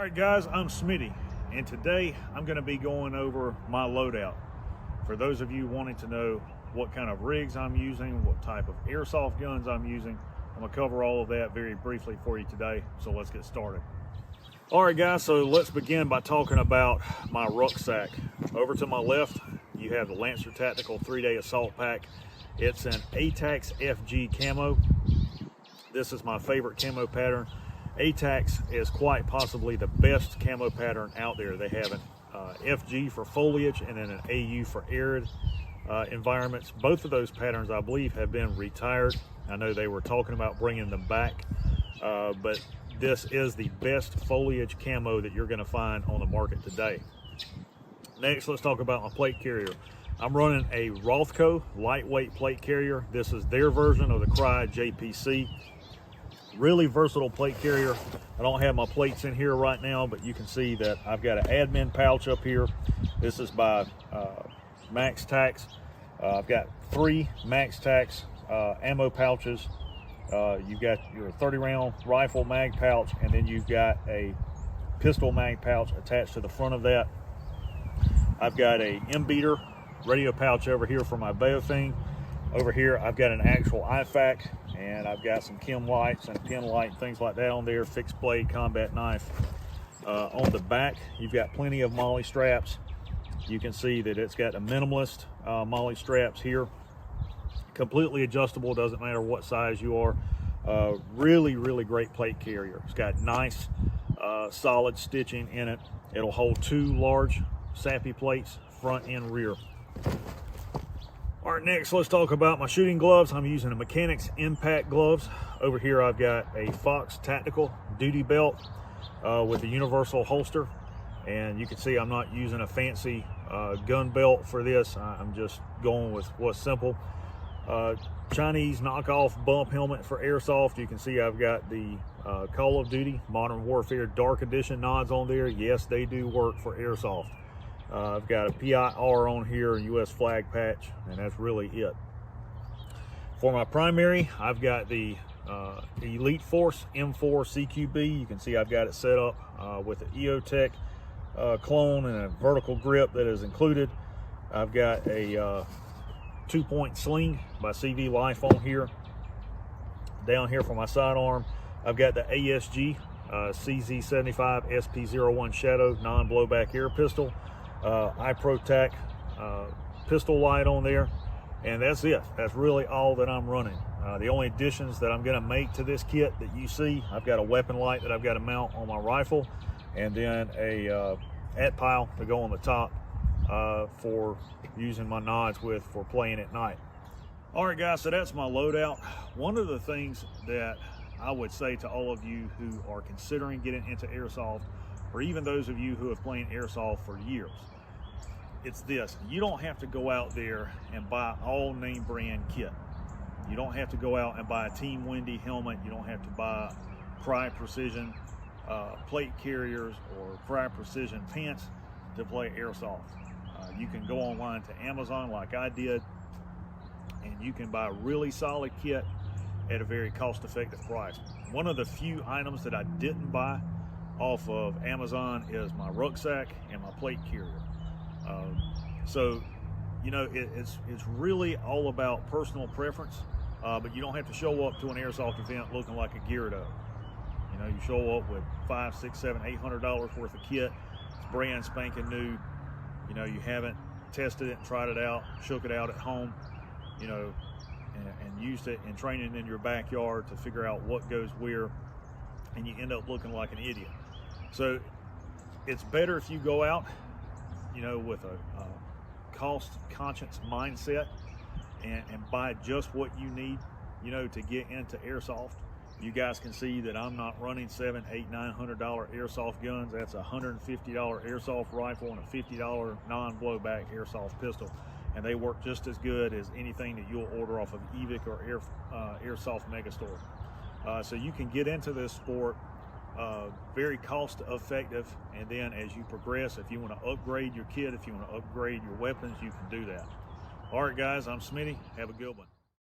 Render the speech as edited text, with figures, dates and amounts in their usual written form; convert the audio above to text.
Alright guys, I'm Smitty, and today I'm going to be going over my loadout. For those of you wanting to know what kind of rigs I'm using, what type of airsoft guns I'm using, I'm going to cover all of that very briefly for you today, so let's get started. Alright guys, so let's begin by talking about my rucksack. Over to my left, you have the Lancer Tactical 3-Day Assault Pack. It's an ATAX FG camo. This is my favorite camo pattern. ATAX is quite possibly the best camo pattern out there. They have an FG for foliage and then an AU for arid environments. Both of those patterns, I believe, have been retired. I know they were talking about bringing them back, but this is the best foliage camo that you're going to find on the market today. Next, let's talk about my plate carrier. I'm running a Rothco lightweight plate carrier. This is their version of the Cry JPC. Really versatile plate carrier. I don't have my plates in here right now, but you can see that I've got an admin pouch up here. This is by Max Tax. I've got 3 Max Tax ammo pouches. You've got your 30-round rifle mag pouch, and then you've got a pistol mag pouch attached to the front of that. I've got a M-beater radio pouch over here for my Baofeng. Over here, I've got an actual IFAK, and I've got some chem lights and pin light and things like that on there, fixed blade combat knife. On the back, you've got plenty of molly straps. You can see that it's got a minimalist molly straps here. Completely adjustable, doesn't matter what size you are. Really great plate carrier. It's got nice solid stitching in it. It'll hold 2 large sappy plates, front and rear. All right, next let's talk about my shooting gloves. I'm using a Mechanics Impact gloves. Over here I've got a Fox Tactical duty belt with a universal holster, and you can see I'm not using a fancy gun belt for this. I'm just going with what's simple. Chinese knockoff bump helmet for airsoft. You can see I've got the Call of Duty Modern Warfare Dark Edition nods on there. Yes, they do work for airsoft. I've got a PIR on here, a US flag patch, and that's really it. For my primary, I've got the Elite Force M4 CQB. You can see I've got it set up with an EOTech clone and a vertical grip that is included. I've got a 2-point sling by CV Life on here. Down here for my sidearm, I've got the ASG CZ75 SP01 Shadow non-blowback air pistol. iProTac pistol light on there, and that's it. That's really all that I'm running. The only additions that I'm going to make to this kit that you see, I've got a weapon light that I've got to mount on my rifle, and then a at pile to go on the top for using my nods with for playing at night. All right guys, so that's my loadout. One of the things that I would say to all of you who are considering getting into airsoft, or even those of you who have played airsoft for years, it's this: you don't have to go out there and buy all name brand kit. You don't have to go out and buy a Team Wendy helmet. You don't have to buy Cry Precision plate carriers or Cry Precision pants to play airsoft. You can go online to Amazon like I did, and you can buy a really solid kit at a very cost-effective price. One of the few items that I didn't buy off of Amazon is my rucksack and my plate carrier. So you know, it's really all about personal preference, but you don't have to show up to an airsoft event looking like a geared up. You know, you show up with $500, $600, $700, $800 worth of kit. It's brand spanking new. You know, you haven't tested it and tried it out, shook it out at home, you know, and used it in training in your backyard to figure out what goes where, and you end up looking like an idiot. So it's better if you go out, you know, with a cost conscious mindset and buy just what you need, you know, to get into airsoft. You guys can see that I'm not running $700, $800, $900 airsoft guns. That's a $150 airsoft rifle and a $50 non-blowback airsoft pistol, and they work just as good as anything that you'll order off of Evic or Airsoft Megastore. So you can get into this sport very cost effective, and then as you progress, if you want to upgrade your kit, if you want to upgrade your weapons, you can do that. All right guys, I'm Smitty. Have a good one.